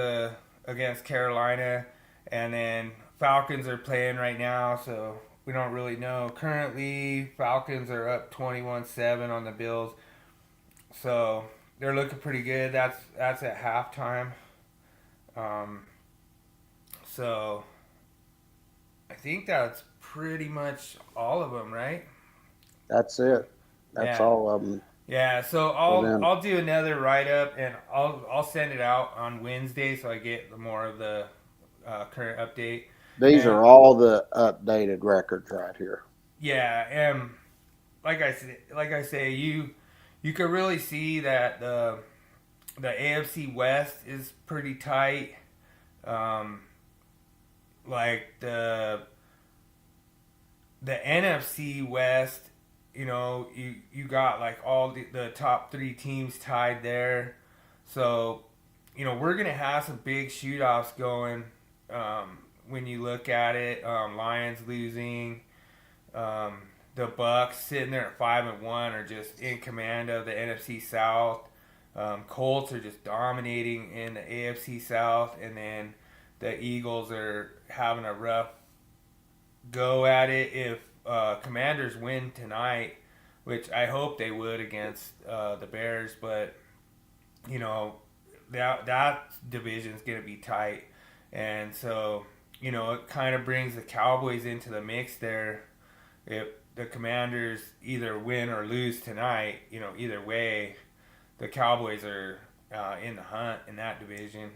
Carolina, and then Falcons are playing right now, so we don't really know. Currently, Falcons are up 21-7 on the Bills, so they're looking pretty good. That's at halftime. So I think that's pretty much all of them, right?
That's it. That's
Yeah.
all of them.
Yeah, so
them.
I'll do another write up, and I'll send it out on Wednesday so I get more of the current update.
These
And,
are all the updated records right here.
yeah, and like I say, you can really see that the AFC West is pretty tight. Like the NFC West, you got like all the top three teams tied there. So, we're going to have some big shootouts going when you look at it. Lions losing. The Bucks sitting there at 5-1 are just in command of the NFC South. Colts are just dominating in the AFC South. And then the Eagles are having a rough go at it. If Commanders win tonight, which I hope they would against the Bears, but that division's gonna be tight, and so it kind of brings the Cowboys into the mix there. If the Commanders either win or lose tonight, either way, the Cowboys are in the hunt in that division.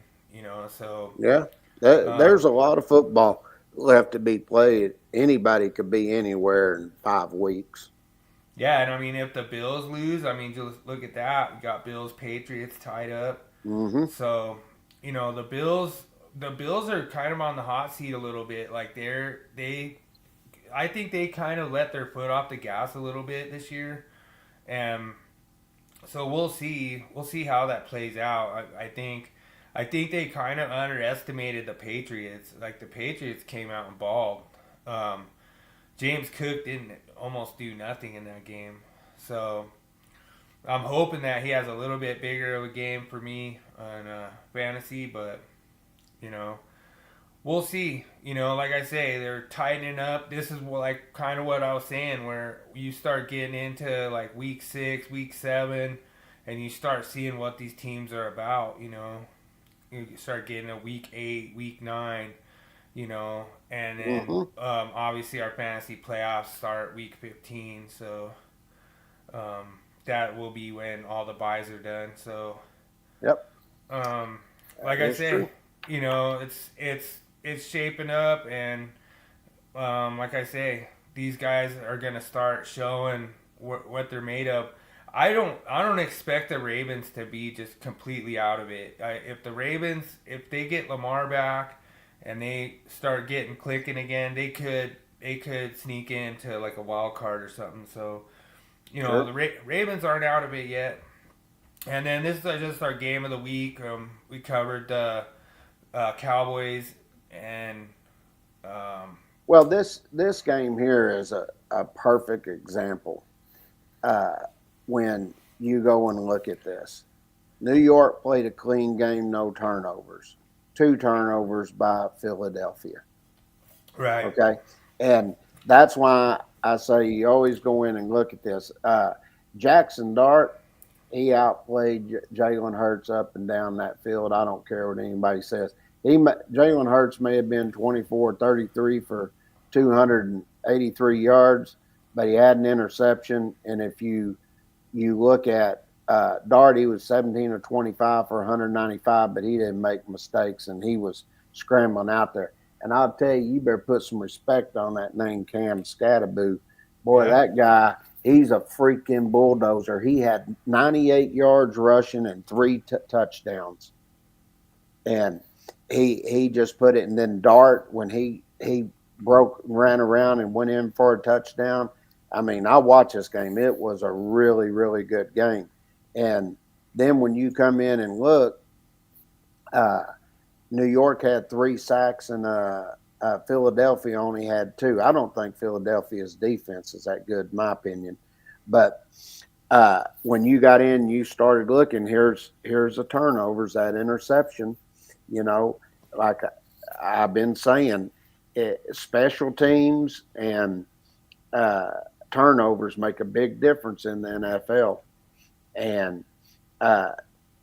So
Yeah. There's a lot of football left to be played. Anybody could be anywhere in 5 weeks.
yeah, and I mean, if the Bills lose, I mean, just look at that. We got Bills Patriots tied up.
Mm-hmm.
So, the Bills are kind of on the hot seat a little bit. Like I think they kind of let their foot off the gas a little bit this year, and so we'll see how that plays out. I think they kind of underestimated the Patriots. Like the Patriots came out and balled. James Cook didn't almost do nothing in that game, so I'm hoping that he has a little bit bigger of a game for me on fantasy, but we'll see. Like I say, they're tightening up. This is like kind of what I was saying, where you start getting into like week 6, week 7, and you start seeing what these teams are about. You start getting a week 8, week 9. And then obviously our fantasy playoffs start week 15, so that will be when all the buys are done. So,
Yep.
Like I
That's
say,
true.
it's shaping up, and like I say, these guys are gonna start showing what they're made of. I don't expect the Ravens to be just completely out of it. If the Ravens, if they get Lamar back and they start getting clicking again, they could sneak into like a wild card or something. So
Sure.
the Ravens aren't out of it yet. And then this is just our game of the week. We covered the Cowboys and
Well, this game here is a perfect example. When you go and look at this, New York played a clean game, no turnovers. 2 turnovers by Philadelphia.
right.
Okay, and that's why I say you always go in and look at this. Jackson Dart, he outplayed Jalen Hurts up and down that field. I don't care what anybody says. Jalen Hurts may have been 24-33 for 283 yards, but he had an interception. And if you look at Dart, he was 17 or 25 for 195, but he didn't make mistakes, and he was scrambling out there. And I'll tell you, you better put some respect on that name, Cam Scatterboo. Boy,
Yeah.
that guy, he's a freaking bulldozer. He had 98 yards rushing and 3 touchdowns. And he just put it. And then Dart, when he ran around and went in for a touchdown. I mean, I watched this game. It was a really, really good game. And then when you come in and look, New York had 3 sacks and Philadelphia only had 2. I don't think Philadelphia's defense is that good, in my opinion. But when you got in, you started looking. Here's the turnovers, that interception. Like I've been saying, special teams and turnovers make a big difference in the NFL. And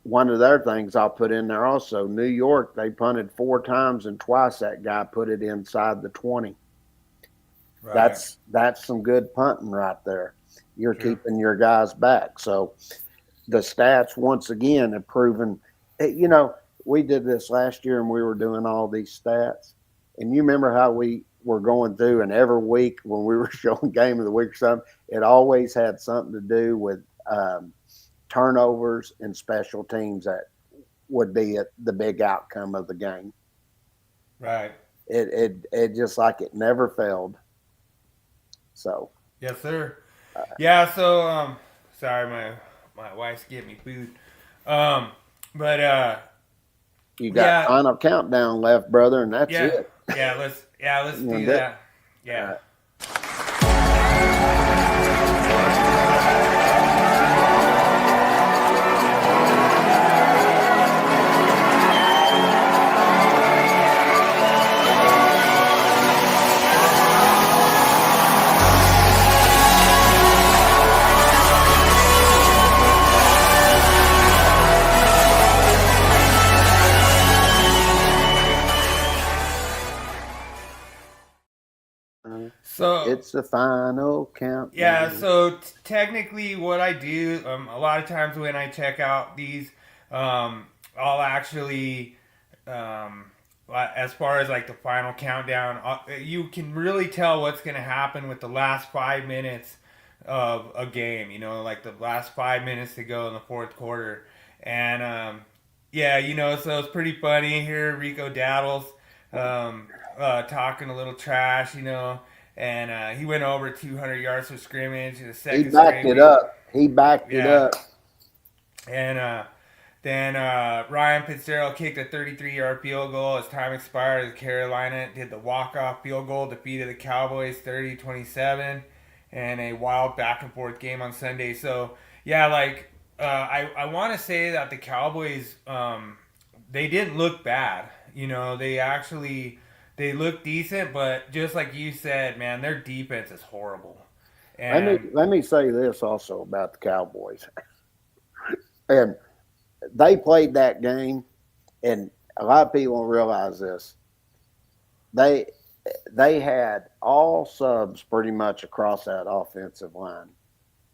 one of their things I'll put in there also, New York, they punted 4 times and twice that guy put it inside the 20.
Right.
That's some good punting right there. You're
Sure.
keeping your guys back. So the stats once again have proven. We did this last year and we were doing all these stats. And you remember how we were going through, and every week when we were showing game of the week or something, it always had something to do with turnovers and special teams that would be the big outcome of the game.
Right.
It just like it never failed. So
Yes, sir. Yeah. So sorry, my wife's getting me food. But
you got
Yeah.
final countdown left, brother, and that's
yeah,
it.
let's
You
do
want
that. Yeah. So
It's the final countdown.
yeah, so technically, what I do a lot of times when I check out these, I'll actually, as far as like the final countdown, you can really tell what's going to happen with the last 5 minutes of a game. Like the last 5 minutes to go in the fourth quarter, and yeah, so it's pretty funny here. Rico Daddles talking a little trash, and he went over 200 yards for scrimmage in the second.
He backed it up. He backed it up.
And then Ryan Fitzgerald kicked a 33-yard field goal as time expired. As Carolina did the walk-off field goal, defeated the Cowboys 30-27, and a wild back-and-forth game on Sunday. So, yeah, like I want to say that the Cowboys, they didn't look bad. They look decent, but just like you said, man, their defense is horrible. And
Let me say this also about the Cowboys. And they played that game, and a lot of people don't realize this. They had all subs pretty much across that offensive line.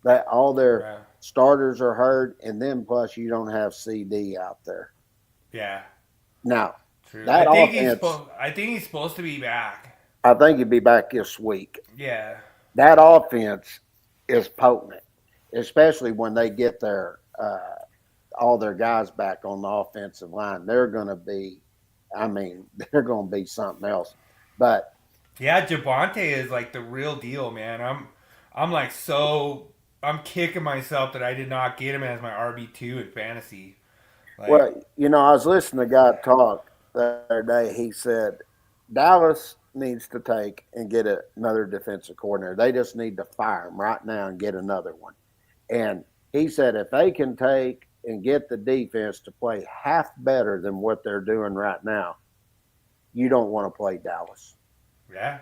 That all their starters are hurt, and then plus you don't have CD out there.
yeah,
Now,
true.
that
I think
offense,
he's supposed to be back.
I think he'll be back this week.
Yeah.
That offense is potent, especially when they get their all their guys back on the offensive line. They're going to be, I mean, they're going to be something else. But
Yeah, Javante is like the real deal, man. I'm like I'm kicking myself that I did not get him as my RB2 in fantasy. Like,
well, I was listening to a guy talk the other day. He said Dallas needs to take and get another defensive coordinator. They just need to fire him right now and get another one. And he said if they can take and get the defense to play half better than what they're doing right now, you don't want to play Dallas.
yeah.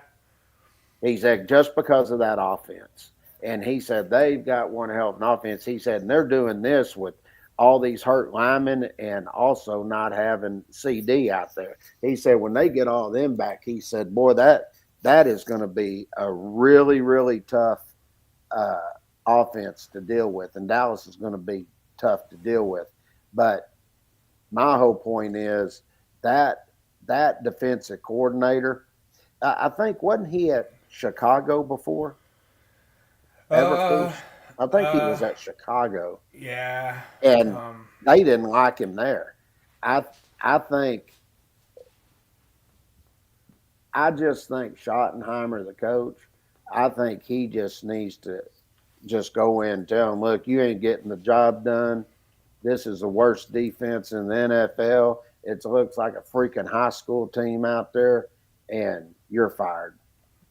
He said just because of that offense. And he said they've got one hell of an offense. He said, and they're doing this with all these hurt linemen and also not having CD out there. He said when they get all them back, he said, boy, that is going to be a really, really tough offense to deal with. And Dallas is going to be tough to deal with. But my whole point is that defensive coordinator, I think, wasn't he at Chicago before?
Uh,
I think he was at Chicago,
yeah.
and
Um,
they didn't like him there. I think I just think Schottenheimer, the coach, I think he just needs to just go in and tell him, look, you ain't getting the job done. This is the worst defense in the NFL. It looks like a freaking high school team out there, and you're fired.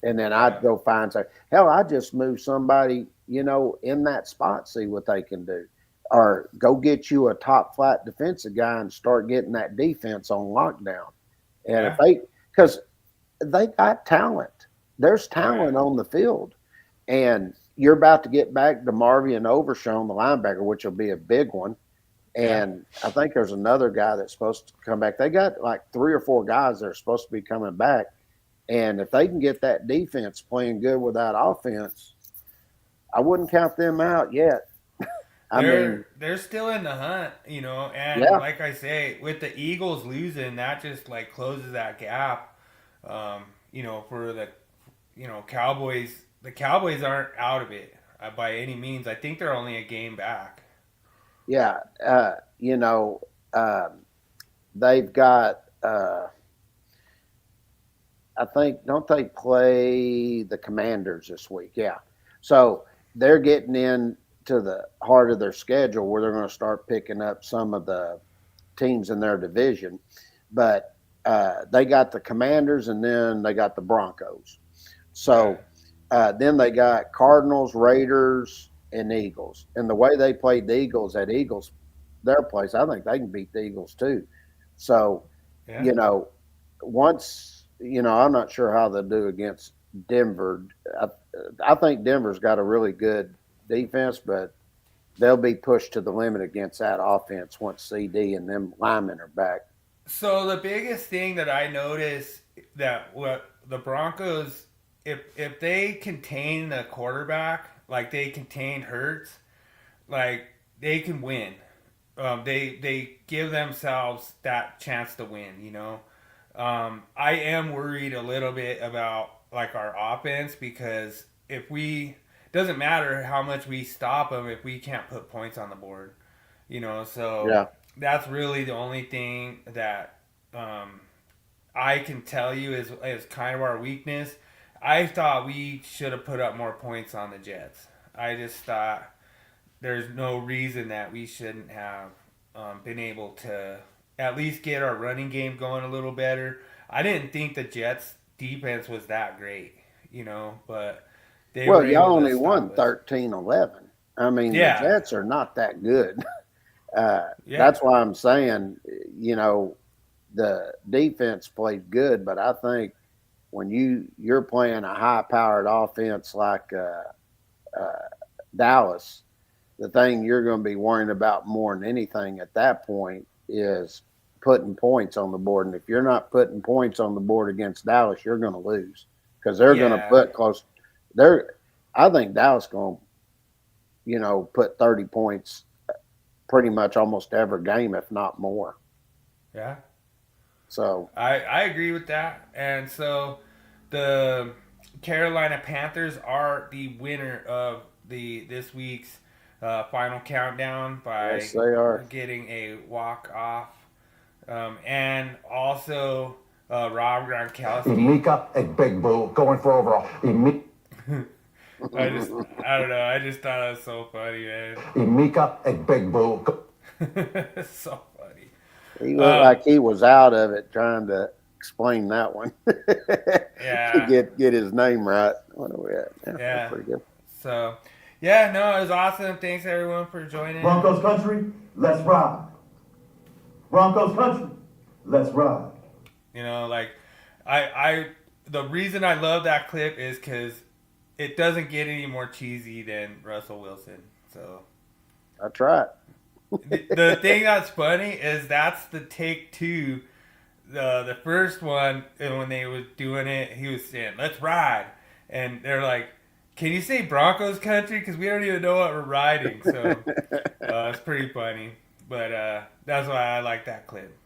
And then I'd go find some. Hell, I just move somebody, in that spot, see what they can do, or go get you a top flight defensive guy and start getting that defense on lockdown. And
yeah.
because they got talent, there's talent on the field, and you're about to get back to Marvin Overshown, the linebacker, which will be a big one. And I think there's another guy that's supposed to come back. They got like 3 or 4 guys that are supposed to be coming back. And if they can get that defense playing good with that offense, I wouldn't count them out yet.
They're still in the hunt, and
Yeah,
like I say, with the Eagles losing, that just like closes that gap. For the Cowboys. The Cowboys aren't out of it by any means. I think they're only a game back.
yeah. They've got. I think don't they play the Commanders this week? Yeah, so they're getting in to the heart of their schedule where they're going to start picking up some of the teams in their division. But they got the Commanders and then they got the Broncos. So then they got Cardinals, Raiders, and Eagles. And the way they played the Eagles at Eagles, their place, I think they can beat the Eagles too. So,
Yeah.
once, I'm not sure how they'll do against Denver. I think Denver's got a really good defense, but they'll be pushed to the limit against that offense once CD and them linemen are back.
So the biggest thing that I notice that what the Broncos, if they contain the quarterback, like they contain Hurts, like they can win. They give themselves that chance to win. I am worried a little bit about like our offense because if we doesn't matter how much we stop them if we can't put points on the board. So
Yeah.
that's really the only thing that I can tell you is kind of our weakness. I thought we should have put up more points on the Jets. I just thought there's no reason that we shouldn't have been able to at least get our running game going a little better. I didn't think the Jets defense was that great, but they
Well,
were
y'all
able
only
to
won
stop us.
13-11. I mean, the
Yeah,
Jets are not that good.
yeah,
That's why I'm saying, the defense played good, but I think when you're playing a high-powered offense like Dallas, the thing you're going to be worrying about more than anything at that point is putting points on the board. And if you're not putting points on the board against Dallas, you're going to lose because they're going to
yeah,
put close. I think Dallas going to, put 30 points pretty much almost every game, if not more.
yeah.
So
I agree with that, and so the Carolina Panthers are the winner of this week's final countdown by
Yes, they are.
getting a walk off, and also Rob Gronkowski.
Mika Egbegboo going for overall.
I don't know. I just thought it was so funny, man.
Mika Egbegboo.
It's so funny.
He looked like he was out of it trying to explain that one.
Yeah.
To get his name right. What are we at?
Yeah.
That's pretty good.
So, yeah, no, it was awesome. Thanks everyone for joining.
Broncos country, let's ride. Broncos country, let's ride.
You know, like the reason I love that clip is because it doesn't get any more cheesy than Russell Wilson. So
That's right.
the thing that's funny is that's the take two. The first one, and when they was doing it, he was saying, "Let's ride," and they're like, "Can you say Broncos country? Because we don't even know what we're riding." So it's pretty funny, but that's why I like that clip.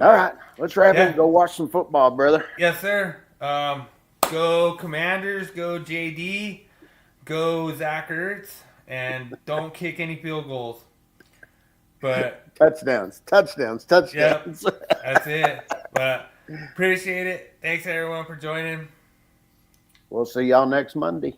All right. Let's wrap it
Yeah.
and go watch some football, brother.
Yes, sir. Go Commanders, go JD, go Zach Ertz, and don't kick any field goals. But
Touchdowns.
yep, that's it. But appreciate it. Thanks everyone for joining.
We'll see y'all next Monday.